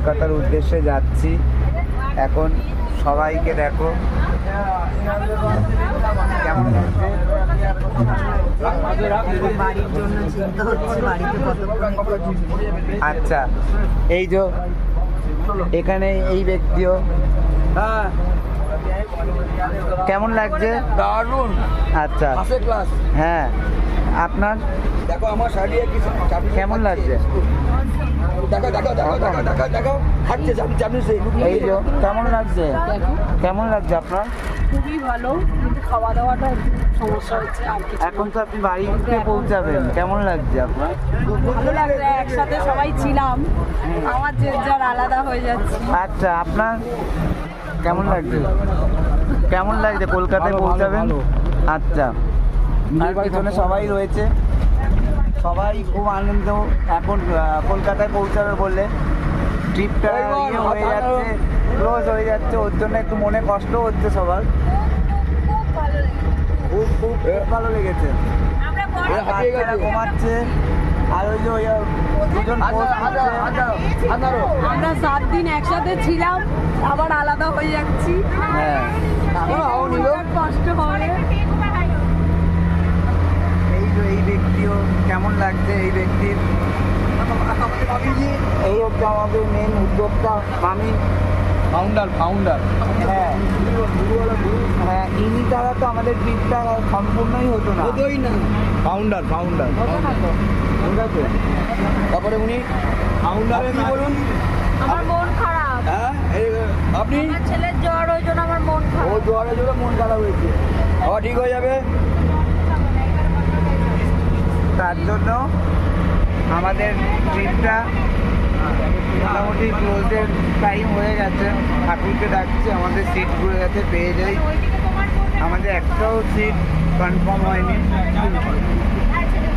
কলকাতার উদ্দেশ্যে যাচ্ছি। এখন সবাইকে দেখো কেমন লাগছে। বাড়ির জন্য চিন্তা হচ্ছে, বাড়িতে কতক্ষণ। আচ্ছা, এই যে এখানে এই ব্যক্তিও, হ্যাঁ, কেমন লাগছে? দারুণ। আচ্ছা, ফার্স্ট ক্লাস। হ্যাঁ, আপনার দেখো আমার শাড়ি কেমন লাগছে? দেখো দেখো দেখো দেখো দেখো দেখো হাঁটছে চাপনি সেই এই যে কেমন লাগছে? কেমন লাগছে আপনার? খুবই ভালো, কিন্তু খাওয়া দাওয়াটা সমস্যা হচ্ছে। আর কিছু এখন তো আপনি বাড়িতে পৌঁছাবেন, কেমন লাগছে আপনার? ভালো লাগছে, একসাথে সবাই ছিলাম, আমার যে যার আলাদা হয়ে যাচ্ছে। আচ্ছা, আপনার কেমন লাগছে? কেমন লাগছে কলকাতায় পৌঁছাবেন? আচ্ছা, আর পিছনে সবাই রয়েছে, সবাই খুব আনন্দ। এখন কলকাতায় পৌঁছাবে বললে ট্রিপটা হয়ে যাচ্ছে, ক্লোজ হয়ে যাচ্ছে, ওর জন্য একটু মনে কষ্ট হচ্ছে সবার। খুব খুব খুব ভালো লেগেছে। আর বাচ্চারা ঘুমাচ্ছে, আর ওই যে ওই দুজন post করছে। আমরা 7 দিন একসাথে ছিলাম, আবার আলাদা হয়ে যাচ্ছি। হ্যাঁ, কষ্ট হবে। এই যে এই ব্যক্তিও কেমন লাগছে? এই ব্যক্তির, এই হচ্ছে আমাদের মেন উদ্যোক্তা মামি, ফাউন্ডার। হ্যাঁ হ্যাঁ, ইনি তারা তো আমাদের ট্রিপটা সম্পূর্ণই হতো না। কতই না ফাউন্ডার ঠিক আছে, তারপরে উনি ফাউন্ডারের কি বলুন? আমার মন খারাপ, হ্যাঁ, আপনি আমার ছেলের জ্বর, ওই জন্য আমার মন ও খারাপ। জোয়ারে জোরে মন খারাপ হয়েছে, আবার ঠিক হয়ে যাবে। তার জন্য আমাদের ট্রিপটা মোটামুটি ক্লোজের টাইম হয়ে গেছে। ঠাকুরকে ডাকছে, আমাদের সিট ঘুরে গেছে, পেয়ে যাই। আমাদের একটাও সিট কনফার্ম হয়নি,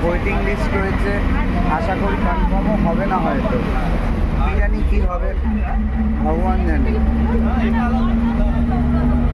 ওয়েটিং লিস্ট রয়েছে। আশা করি কনফার্মও হবে না, হয়তো কি জানি কী হবে, ভগবান জানে।